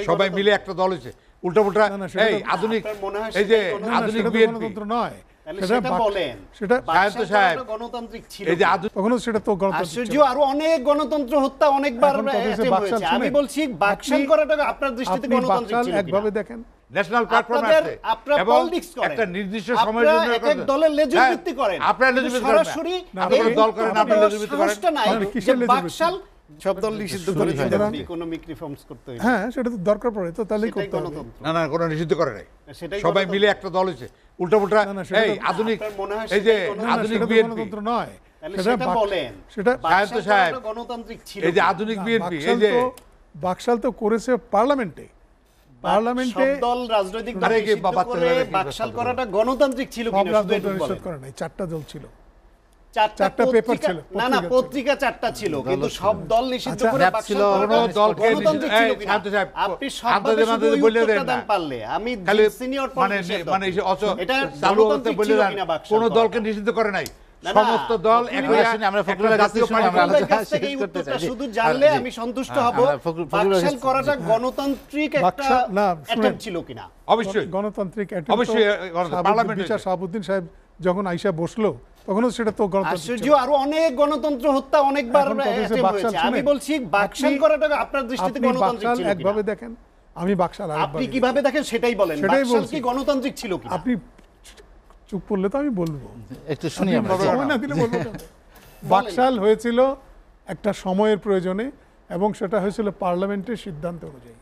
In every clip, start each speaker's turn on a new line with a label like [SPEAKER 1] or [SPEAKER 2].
[SPEAKER 1] সবাই মিলে একটা দল হয়েছে, উল্টাপাল্টা এই আধুনিক এই যে আধুনিক বিএনপি
[SPEAKER 2] গণতন্ত্র নয়,
[SPEAKER 3] সেটা বলেন
[SPEAKER 2] সেটা
[SPEAKER 1] সায়ন্ত সাহেব
[SPEAKER 3] গণতান্ত্রিক ছিল
[SPEAKER 1] এই যে আধুনিক
[SPEAKER 2] তখনও সেটা তো গণতন্ত্র
[SPEAKER 3] আশ্চর্য,
[SPEAKER 2] ছিল।
[SPEAKER 3] আরো অনেক গণতন্ত্র হত্যা অনেকবার
[SPEAKER 2] এখন কথা হচ্ছে
[SPEAKER 3] attempt
[SPEAKER 2] বাকশাল,
[SPEAKER 3] হয়েছে। আমি
[SPEAKER 2] শুনেন।
[SPEAKER 3] বলছি বাকশাল
[SPEAKER 2] আপনি-
[SPEAKER 3] করাটা আপনার দৃষ্টিতে
[SPEAKER 2] আপনি
[SPEAKER 3] গণতান্ত্রিক
[SPEAKER 2] বাকশাল
[SPEAKER 3] ছিল
[SPEAKER 2] একভাবে
[SPEAKER 3] কিনা?
[SPEAKER 2] দেখেন,
[SPEAKER 1] ন্যাশনাল প্ল্যাটফর্ম
[SPEAKER 3] আপনাদের
[SPEAKER 1] আছে
[SPEAKER 3] আপনারা
[SPEAKER 1] এবং
[SPEAKER 3] পলিটিক্স করেন,
[SPEAKER 1] একটা নির্দিষ্ট সময়ের
[SPEAKER 3] আপনারা
[SPEAKER 1] জন্য
[SPEAKER 3] এক এক দলের লেজুর
[SPEAKER 1] হ্যাঁ,
[SPEAKER 3] ভিত্তি করেন,
[SPEAKER 1] আপনারা
[SPEAKER 3] কিন্তু
[SPEAKER 1] লেজুর ভিত্তি করেন না।
[SPEAKER 3] সরাসরি
[SPEAKER 1] আপনারা
[SPEAKER 3] এই
[SPEAKER 1] দল করেন, আপনারা
[SPEAKER 3] আপনাদের
[SPEAKER 1] লেজুর ভিত্তি করেন।
[SPEAKER 3] সাহসটা নাই
[SPEAKER 2] মানে
[SPEAKER 3] যে
[SPEAKER 2] কিসের লেজুর ভিত্তি?
[SPEAKER 3] বাকশাল সব দল নিষিদ্ধ করে
[SPEAKER 2] সুতরাং-
[SPEAKER 3] ইকোনমিক রিফর্মস করতে হইবে।
[SPEAKER 2] হ্যাঁ সেটা তো দরকার পড়ে, তো তাহলেই
[SPEAKER 3] সেটাই
[SPEAKER 2] করতে হবে।
[SPEAKER 3] গণতন্ত্র।
[SPEAKER 1] না না কোনো নিষিদ্ধ করে নাই,
[SPEAKER 3] সেটাই
[SPEAKER 1] সবাই
[SPEAKER 3] গণতন্ত্র।
[SPEAKER 1] মিলে একটা দল হয়েছে, উল্টাপাল্টা
[SPEAKER 2] না, না, সেটা
[SPEAKER 1] এই
[SPEAKER 2] তো-
[SPEAKER 1] আধুনিক
[SPEAKER 3] আপনার মনে হয়
[SPEAKER 1] এই যে
[SPEAKER 3] সেটাই গণতন্ত্র।
[SPEAKER 2] না, না,
[SPEAKER 1] আধুনিক
[SPEAKER 2] সেটা তো
[SPEAKER 1] বিএনপি
[SPEAKER 2] গণতন্ত্র নয়,
[SPEAKER 3] তাহলে
[SPEAKER 2] সেটা
[SPEAKER 3] সেটা বলেন।
[SPEAKER 2] সেটা
[SPEAKER 1] সায়ন্ত
[SPEAKER 3] বাকশাল
[SPEAKER 1] সাহেব,
[SPEAKER 3] করাটা গণতান্ত্রিক ছিল
[SPEAKER 1] এই যে
[SPEAKER 3] কিনা?
[SPEAKER 1] আধুনিক বিএনপি এই
[SPEAKER 2] বাকশাল
[SPEAKER 1] যে
[SPEAKER 2] তো বাকশাল তো করেছে পার্লামেন্টে, পার্লামেন্টে
[SPEAKER 3] সব দল রাজনৈতিক দল
[SPEAKER 1] আরে কি
[SPEAKER 3] নিষিদ্ধ
[SPEAKER 1] বাবা
[SPEAKER 3] করে
[SPEAKER 1] তেরে কি
[SPEAKER 3] বাকশাল
[SPEAKER 1] কথা
[SPEAKER 3] করাটা গণতান্ত্রিক ছিল
[SPEAKER 2] সব
[SPEAKER 3] কিনা শুধু
[SPEAKER 2] রাজনৈতিক
[SPEAKER 3] একটু
[SPEAKER 2] দল নিষেধ
[SPEAKER 3] বলেন।
[SPEAKER 2] করে নাই, 4টা দল ছিল।
[SPEAKER 3] চারটা
[SPEAKER 2] পেপার
[SPEAKER 3] পত্রিকা
[SPEAKER 2] ছিল,
[SPEAKER 3] না না
[SPEAKER 2] পত্রিকা ছিল।
[SPEAKER 3] পত্রিকা চারটা ছিল, কিন্তু সব দল নিষিদ্ধ
[SPEAKER 2] আচ্ছা,
[SPEAKER 3] করে
[SPEAKER 4] ন্যাপ
[SPEAKER 3] বাকশাল
[SPEAKER 4] ছিল,
[SPEAKER 3] করাটা
[SPEAKER 1] কোনো দলকে
[SPEAKER 3] গণতান্ত্রিক
[SPEAKER 1] নিষিদ্ধ-
[SPEAKER 3] ছিল
[SPEAKER 1] এই,
[SPEAKER 3] কিনা?
[SPEAKER 1] শান্ত সাহেব,
[SPEAKER 3] আপনি
[SPEAKER 1] আপনাদের
[SPEAKER 3] সবভাবে
[SPEAKER 1] মাঝে
[SPEAKER 3] শুধু ওই
[SPEAKER 1] বলে দেন
[SPEAKER 3] উত্তরটা
[SPEAKER 1] না।
[SPEAKER 3] দেন পারলে আমি
[SPEAKER 1] খালি
[SPEAKER 3] সিনিয়র
[SPEAKER 1] মানে মানে এই যে
[SPEAKER 3] এটা
[SPEAKER 1] চালু হতে
[SPEAKER 3] গণতান্ত্রিক
[SPEAKER 1] বলে
[SPEAKER 3] ছিল
[SPEAKER 1] দেন,
[SPEAKER 3] কিনা বাকশাল
[SPEAKER 1] কোন
[SPEAKER 3] করাটা?
[SPEAKER 1] দলকে নিষিদ্ধ করে নাই,
[SPEAKER 3] না, না,
[SPEAKER 1] সমস্ত দল
[SPEAKER 3] ফখরুল
[SPEAKER 1] এক
[SPEAKER 3] ভাই,
[SPEAKER 1] হয়ে
[SPEAKER 4] শুনি, আমরা
[SPEAKER 1] একটা
[SPEAKER 4] ফখরুলের কাছ থেকে
[SPEAKER 1] জাতীয়
[SPEAKER 4] শুনি,
[SPEAKER 1] পার্টি
[SPEAKER 4] আমরা
[SPEAKER 3] ফখরুল ভাইয়ের কাছ
[SPEAKER 4] আলোচনা
[SPEAKER 3] থেকে
[SPEAKER 4] শেষ
[SPEAKER 3] এই
[SPEAKER 4] করতে
[SPEAKER 3] উত্তরটা
[SPEAKER 4] চাই।
[SPEAKER 3] শুধু জানলে
[SPEAKER 4] জি।
[SPEAKER 3] আমি সন্তুষ্ট
[SPEAKER 4] হ্যাঁ,
[SPEAKER 3] হব।
[SPEAKER 4] আমরা ফখরুলের
[SPEAKER 3] বাকশাল
[SPEAKER 4] কাছে-
[SPEAKER 3] করাটা
[SPEAKER 4] জি।
[SPEAKER 3] গণতান্ত্রিক একটা
[SPEAKER 2] বাকশাল- না, শুনেন।
[SPEAKER 3] attempt ছিল কিনা?
[SPEAKER 1] অবশ্যই
[SPEAKER 2] গণতান্ত্রিক
[SPEAKER 1] অবশ্যই, পার্লামেন্ট
[SPEAKER 2] বিচার
[SPEAKER 1] হয়েছে।
[SPEAKER 2] শাহাবুদ্দিন সাহেব যখন আইসা বসলো তখনও সেটা তো গণতান্ত্রিক
[SPEAKER 3] আশ্চর্য,
[SPEAKER 2] ছিল।
[SPEAKER 3] আরো অনেক গণতন্ত্র হত্যা অনেকবার
[SPEAKER 2] এখন কথা হচ্ছে
[SPEAKER 3] attempt
[SPEAKER 2] বাকশাল,
[SPEAKER 3] হয়েছে। আমি
[SPEAKER 2] শুনেন।
[SPEAKER 3] বলছি বাকশাল
[SPEAKER 2] আপনি-
[SPEAKER 3] করাটা আপনার দৃষ্টিতে
[SPEAKER 2] আপনি
[SPEAKER 3] গণতান্ত্রিক
[SPEAKER 2] বাকশাল
[SPEAKER 3] ছিল কিনা?
[SPEAKER 2] একভাবে দেখেন, আমি বাকশাল
[SPEAKER 3] আপনি
[SPEAKER 2] আরেকভাবে দেখি।
[SPEAKER 3] কিভাবে দেখেন সেটাই বলেন।
[SPEAKER 2] সেটাই
[SPEAKER 3] বাকশাল
[SPEAKER 2] বলছি।
[SPEAKER 3] কি গণতান্ত্রিক ছিল কিনা?
[SPEAKER 2] আপনি চুপ করলে তো আমি বলবো,
[SPEAKER 4] একটু শুনি
[SPEAKER 2] আপনি
[SPEAKER 4] আমরা।
[SPEAKER 2] সময় না দিলে বলবো কেন? বাকশাল হয়েছিল একটা সময়ের প্রয়োজনে এবং সেটা হয়েছিল পার্লামেন্টের সিদ্ধান্ত অনুযায়ী।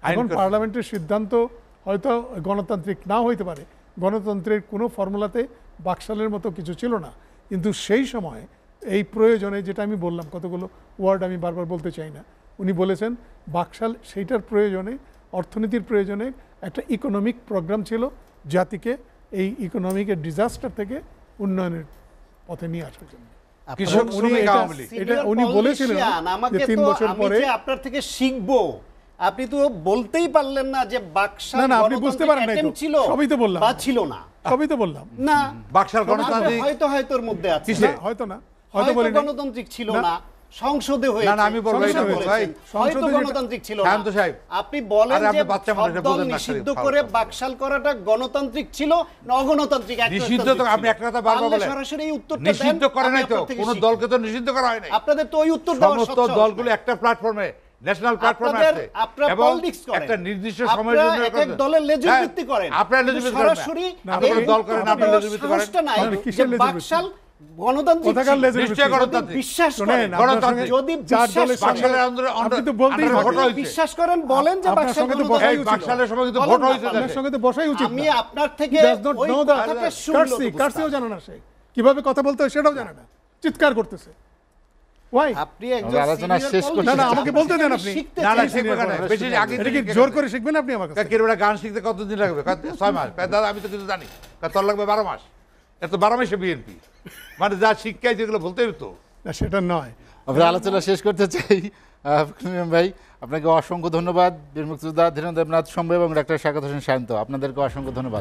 [SPEAKER 2] এখন
[SPEAKER 1] আইন-
[SPEAKER 2] পার্লামেন্টের সিদ্ধান্ত হয়তো গণতান্ত্রিক নাও হইতে পারে, গণতন্ত্রের কোনো ফর্মুলাতে বাকশালের মতো কিছু ছিল না, কিন্তু সেই সময় এই প্রয়োজনে, যেটা আমি বললাম, কতগুলো ওয়ার্ড আমি বারবার বলতে চাই না, উনি বলেছেন বাকশাল সেইটার প্রয়োজনে, অর্থনীতির প্রয়োজনে একটা ইকোনমিক প্রোগ্রাম ছিল জাতিকে এই ইকোনমিকের ডিজাস্টার থেকে উন্নয়নের পথে নিয়ে আসার জন্য।
[SPEAKER 1] কৃষক
[SPEAKER 2] উনি
[SPEAKER 1] শ্রমিক
[SPEAKER 2] এটা-
[SPEAKER 1] আওয়ামী লীগ।
[SPEAKER 2] এটা
[SPEAKER 3] Senior
[SPEAKER 2] উনি বলেছিলেন
[SPEAKER 3] politician, আমাকে
[SPEAKER 2] যে 3
[SPEAKER 3] তো
[SPEAKER 2] বছর
[SPEAKER 3] আমি
[SPEAKER 2] পরে।
[SPEAKER 3] যে আপনার থেকে শিখবো, আপনি তো বলতেই পারলেন না যে বাকশাল
[SPEAKER 2] না, না, আপনি বুঝতে পারেন নাই তো।
[SPEAKER 3] attempt ছিল
[SPEAKER 2] সবই তো বললাম।
[SPEAKER 3] বা ছিল না।
[SPEAKER 2] সবই তো বললাম,
[SPEAKER 3] না,
[SPEAKER 1] বাকশাল গণতান্ত্রিক
[SPEAKER 3] হয়তো হয়তোর মধ্যে আছে।
[SPEAKER 1] কিসে?
[SPEAKER 2] না, হয়তো না, হয়তো
[SPEAKER 3] হয়তো
[SPEAKER 2] বলি নাই।
[SPEAKER 3] গণতান্ত্রিক ছিল
[SPEAKER 2] না।
[SPEAKER 3] না, সংসদে হয়েছে।
[SPEAKER 1] না, না, আমি বলবো
[SPEAKER 3] সংসদে
[SPEAKER 1] এটা বলবো,
[SPEAKER 3] বলেছেন।
[SPEAKER 1] ভাই।
[SPEAKER 3] হয়তো
[SPEAKER 2] সংসদে যেটা-
[SPEAKER 3] গণতান্ত্রিক ছিল না।
[SPEAKER 1] শান্ত সাহেব,
[SPEAKER 3] আপনি বলেন
[SPEAKER 1] আরে
[SPEAKER 3] যে
[SPEAKER 1] আপনি বাচ্চা
[SPEAKER 3] সব
[SPEAKER 1] মানুষ, এটা
[SPEAKER 3] দল
[SPEAKER 1] বোঝেন না,
[SPEAKER 3] নিষিদ্ধ
[SPEAKER 1] খালি
[SPEAKER 3] করে
[SPEAKER 1] ফালতু।
[SPEAKER 3] বাকশাল করাটা গণতান্ত্রিক ছিল না অগণতান্ত্রিক?
[SPEAKER 1] নিষিদ্ধ তো আপনি একটা কথা বারবার
[SPEAKER 3] পারলে
[SPEAKER 1] বলেন,
[SPEAKER 3] সরাসরি এই উত্তরটা দেন,
[SPEAKER 1] নিষিদ্ধ করে
[SPEAKER 3] আমি
[SPEAKER 1] নাই তো,
[SPEAKER 3] আপনার থেকে
[SPEAKER 1] কোন
[SPEAKER 3] শিখি।
[SPEAKER 1] দলকে তো নিষিদ্ধ করা হয় নাই।
[SPEAKER 3] আপনাদের তো ওই উত্তর দেওয়ার
[SPEAKER 1] সমস্ত
[SPEAKER 3] সচ্ছল
[SPEAKER 1] দলগুলো
[SPEAKER 3] নাই।
[SPEAKER 1] একটা প্ল্যাটফর্মে, ন্যাশনাল প্ল্যাটফর্মে
[SPEAKER 3] আপনাদের-
[SPEAKER 1] আছে
[SPEAKER 3] আপনারা
[SPEAKER 1] এবং
[SPEAKER 3] politics করেন।
[SPEAKER 1] একটা নির্দিষ্ট সময়ের
[SPEAKER 3] আপনারা
[SPEAKER 1] জন্য
[SPEAKER 3] এক এক দলের লেজুর
[SPEAKER 1] হ্যাঁ,
[SPEAKER 3] ভিত্তি করেন।
[SPEAKER 1] আপনারা
[SPEAKER 3] কিন্তু
[SPEAKER 1] লেজুর ভিত্তি করেন না।
[SPEAKER 3] সরাসরি
[SPEAKER 1] আপনারা
[SPEAKER 3] এই
[SPEAKER 1] দল করেন,
[SPEAKER 3] উত্তরটা
[SPEAKER 1] আপনারা
[SPEAKER 3] দেওয়ার
[SPEAKER 1] লেজুর ভিত্তি করেন।
[SPEAKER 3] সাহসটা নাই
[SPEAKER 2] তাহলে
[SPEAKER 3] যে
[SPEAKER 2] কিসের লেজুর
[SPEAKER 3] বাকশাল গণতান্ত্রিক
[SPEAKER 2] কোথাকার
[SPEAKER 3] ছিল।
[SPEAKER 2] লেজুর
[SPEAKER 1] নিশ্চয়ই
[SPEAKER 2] ভিত্তি?
[SPEAKER 1] গণতান্ত্রিক।
[SPEAKER 3] বিশ্বাস
[SPEAKER 2] শোনেন,
[SPEAKER 3] করেন,
[SPEAKER 2] আপনার
[SPEAKER 1] গণতান্ত্রিক।
[SPEAKER 2] সঙ্গে
[SPEAKER 3] যদি
[SPEAKER 2] চার
[SPEAKER 3] বিশ্বাস
[SPEAKER 2] দলের
[SPEAKER 3] করেন,
[SPEAKER 1] বাকশালের
[SPEAKER 2] আপনি তো বলতেই
[SPEAKER 1] আন্দোলন ভোট
[SPEAKER 2] পারেন।
[SPEAKER 1] হয়েছে।
[SPEAKER 3] বিশ্বাস করেন, বলেন যে
[SPEAKER 2] আপনার
[SPEAKER 3] বাকশাল
[SPEAKER 2] সঙ্গে তো
[SPEAKER 3] গণতান্ত্রিক
[SPEAKER 1] এই
[SPEAKER 2] বসাই
[SPEAKER 3] ছিল।
[SPEAKER 1] বাকশালের সময় কিন্তু
[SPEAKER 3] বলেন
[SPEAKER 1] ভোট
[SPEAKER 3] না,
[SPEAKER 1] হয়েছে
[SPEAKER 3] বলেন।
[SPEAKER 1] দেশে।
[SPEAKER 2] আপনার সঙ্গে তো বসাই উচিত
[SPEAKER 3] আমি
[SPEAKER 2] না।
[SPEAKER 3] আপনার থেকে
[SPEAKER 2] He does not
[SPEAKER 3] ওই
[SPEAKER 2] know that.
[SPEAKER 3] কথাটা শুনলো তো
[SPEAKER 2] কার্সিও জানে না সে, কিভাবে কথা বলতে হয় সেটাও জানে না, চিৎকার করতেছে। Why?
[SPEAKER 3] আপনি একজন
[SPEAKER 4] আমরা আলোচনা
[SPEAKER 3] senior
[SPEAKER 4] শেষ করছি।
[SPEAKER 2] না, না,
[SPEAKER 3] politician,
[SPEAKER 2] আমাকে বলতে দেন আপনি।
[SPEAKER 3] শিখতে
[SPEAKER 1] না, না,
[SPEAKER 3] চাইছেন।
[SPEAKER 1] শিখবে কেন? বেশি আগে
[SPEAKER 2] এটা কি
[SPEAKER 1] থেকে
[SPEAKER 2] জোর করে শিখবেন আপনি আমার কাছে?
[SPEAKER 1] কেরোটা গান শিখতে কতদিন লাগবে? 6 মাস। দাদা আমি তো কিছু জানি, তোর লাগবে 12 মাস। এত 12 মাসে বিএনপি, মানে যা শিক্ষায় যেগুলো বলতে হতো।
[SPEAKER 2] না, সেটা নয়।
[SPEAKER 4] আমরা আলোচনা শেষ করতে চাই। ভাই, আপনাকে অসংখ্য ধন্যবাদ। বীর মুক্তিযোদ্ধা ধীরেন্দ্রনাথ সম্ভব এবং ডাক্তার শাকাত হোসেন শান্ত, আপনাদেরকে অসংখ্য ধন্যবাদ।